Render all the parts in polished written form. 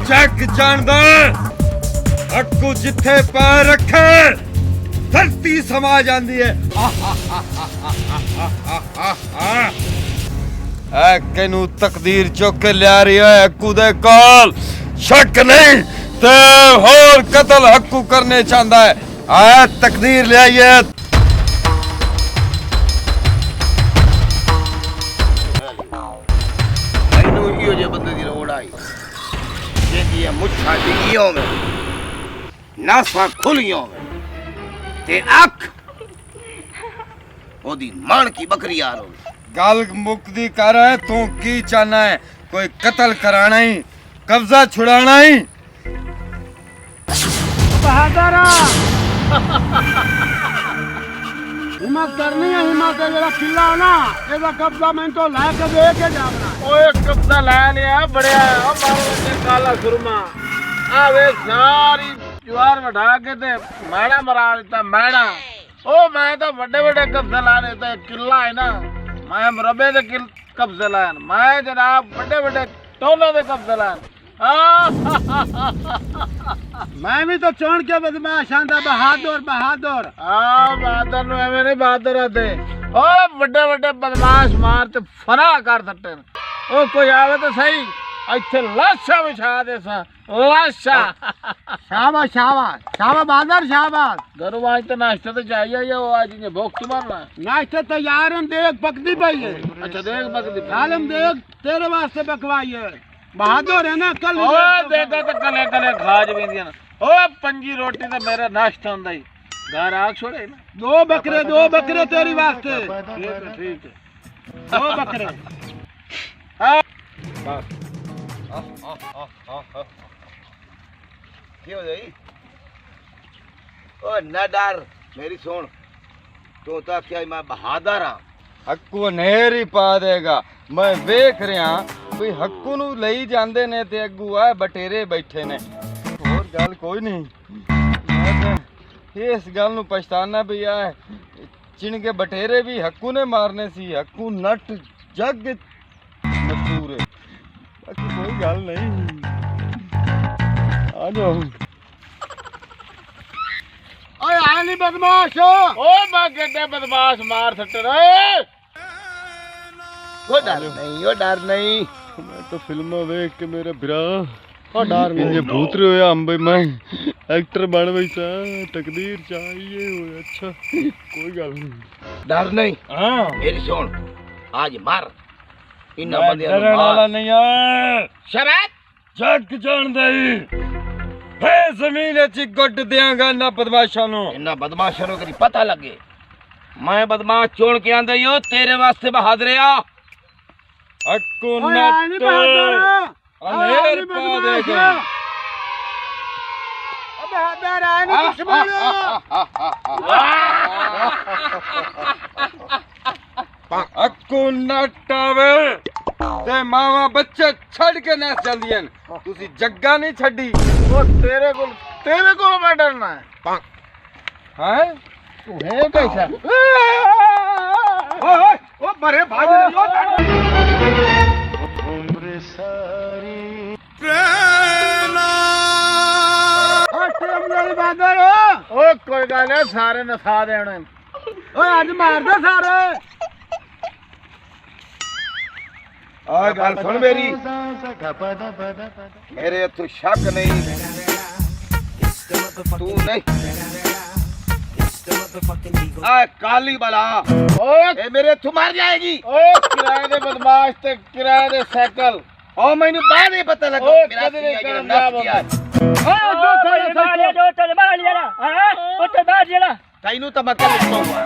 जग जानदा हक्कू जिथे पैर रखे धरती समा जाती है। किनू तकदीर चुक के लिया रही है हक्कू दे कोल शक नहीं ते होर कतल हक्कू करने चाहता है। आया तकदीर ले आइए। बंदे की रोड आई मुछा डिगियों में नासा खुलियों में ते अख ओदी मान की बकरी आ रो गल मुक्ति कर है तू की चाहना है? कोई कत्ल कराना ही कब्जा छुड़ाना ही? बहादुरा हिम्मत करनी है। हिम्मत है जरा किला ना एदा कब्जा मैं तो ला के दे के जावना। ओए कब्जा ला लिया बढ़िया मारो ने काला सुरमा आवे सारी ज्वार बढ़ा के ते मैड़ा मरा देता मैड़ा। ओ मैं तो बड़े बड़े कब्जे ला लेता किला है ना मैं रबे दे कब्जे लान मैं जनाब बड़े बड़े टोले दे कब्जे लान। मैं भी तो चोण के बदमाश आंदा बहादुर बहादुर। बहादुर नु एवें नहीं बहादुर आते ओ बड़े बड़े बदमाश मार ते फना कर सट्टे। ओ कोई आवे तो सही ਇੱਥੇ ਲਾਸ਼ਾਂ ਵਿਛਾ ਦੇ ਸਾਂ ਲਾਸ਼ਾਂ। शाबाश शाबाश शाबाश बहादुर शाबाश। घरों आज तो नाश्ता तो चाहिए या वो आज ने भूख की मारना नाश्ता तैयार हम देख पकदी पई है। अच्छा देख मकदी आलम देख तेरे वास्ते पकवाई है बहादुर है ना। कल ओ देखा तो कले कले खा जवेंदियां ओ पंजी रोटी तो मेरा नाश्ता हुंदा ही घर आ छोड़े ना। दो बकरे तेरी वास्ते। ठीक है दो बकरे बस क्यों जाई ओ न डर मेरी सुन तो क्या मैं बहादुर हाँ। हक्कू नहर ही पा देगा। मैं वेख रहा भी हक्कू नू लई जांदे ने ते अग्गू आ बटेरे बैठे ने होर गल कोई नहीं। मैं ते इस गल नू पछताना भी आ चिन के बटेरे भी हक्कू ने मारने सी। हक्कू नट जग मशहूर है बाकी कोई गल नहीं। आ जाओ ओए आनी बदमाश ओ मैं गड्ढे बदमाश मार सट्टे रे। वो डर नहीं वो डर नहीं। मैं तो फिल्म वेख के मेरे बिरा ओ डर नहीं भूत रे होया अंबे मैं एक्टर बन बैठा तकदीर चाहिए हो। अच्छा कोई गल नहीं डर नहीं। हां मेरी सुन आज मार इन्ना बंदे डरने वाला नहीं है। शराब जग जान दे हे जमीन च गड्ड देंगा ना बदमाशां नु। इन्ना बदमाशां नु कदी पता लगे मैं बदमाश चोण के आंदा यो तेरे वास्ते बहादुरिया। हक्कू ओए आनी नट बहादुर अनेर पा देगा। बहादुर आनी दुश्मन। हक्कू नट आवे ते मावा बच्चे छड़ के नस जल्दियां तुसी जग्गा नहीं छड़ी। ओ तेरे को मैं डरना है हैं तू है कैसा ओए ओ बड़े भाग उम्र सारी बहादुर ओ कोई गल है सारे नसा देने। ओए आज मार दे सारे। आ गल सुन मेरी मेरे तू शक नहीं तू नहीं आ काली बला ओ मेरे तू मर जाएगी। ओ किराए दे बदमाश ते किराए दे साइकिल ओ मैंने बाद में पता लगा ओ मेरा कदे नहीं सिया कामयाब नस गया। दो तैनू तो मैं कल कहूंगा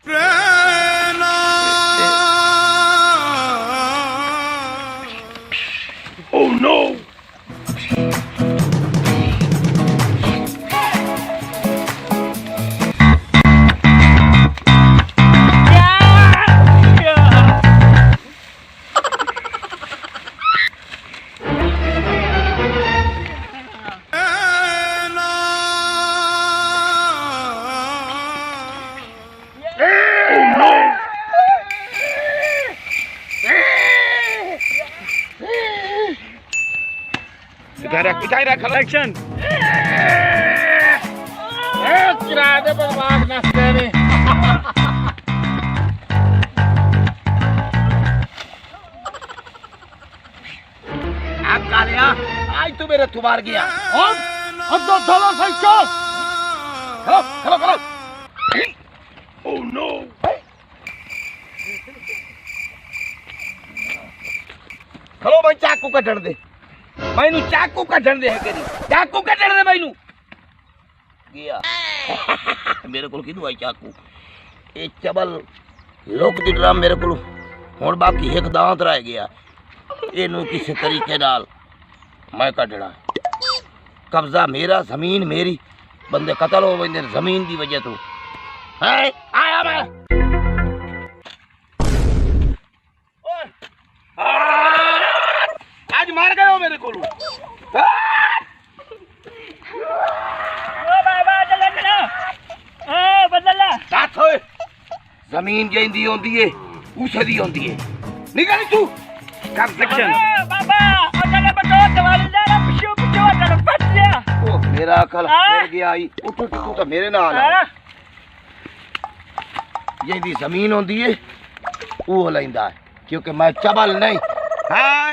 प्रेरणा इठाई रख एक्शन किराए दे बदमाश नसते ने कालिया आज तू मेरे तुम्हार गया और अब तो चलो सही चल खलो खलो खलो ओह नो खलो भाई चाकू कटण दे मैनू चाकू कटण दे है करी चाकू कटण दे मैनू गया मेरे को किदू आई चाकू ए चबल लोक दी ड्राम मेरे को हुण बाकी एक दांत रह गया ਇਹਨੂੰ ਕਿਸੇ ਤਰੀਕੇ ਨਾਲ मैं ਕੱਢਣਾ कब्जा मेरा जमीन मेरी बंदे कत्ल हो गए जमीन की वजह तो है आया मैं आज मार गए हो मेरे को जमीन जैंदी होंदी है उसे दी होंदी है निकल तू कर सेक्शन बाबा अगले बतो दवाली ले ला पिछो पिछो अगले फट गया ओ मेरा अकल फिर गया आई उठ तू तो मेरे नाल आ ये दी जमीन होंदी है वो लैंदा क्योंकि मैं चबल नहीं हां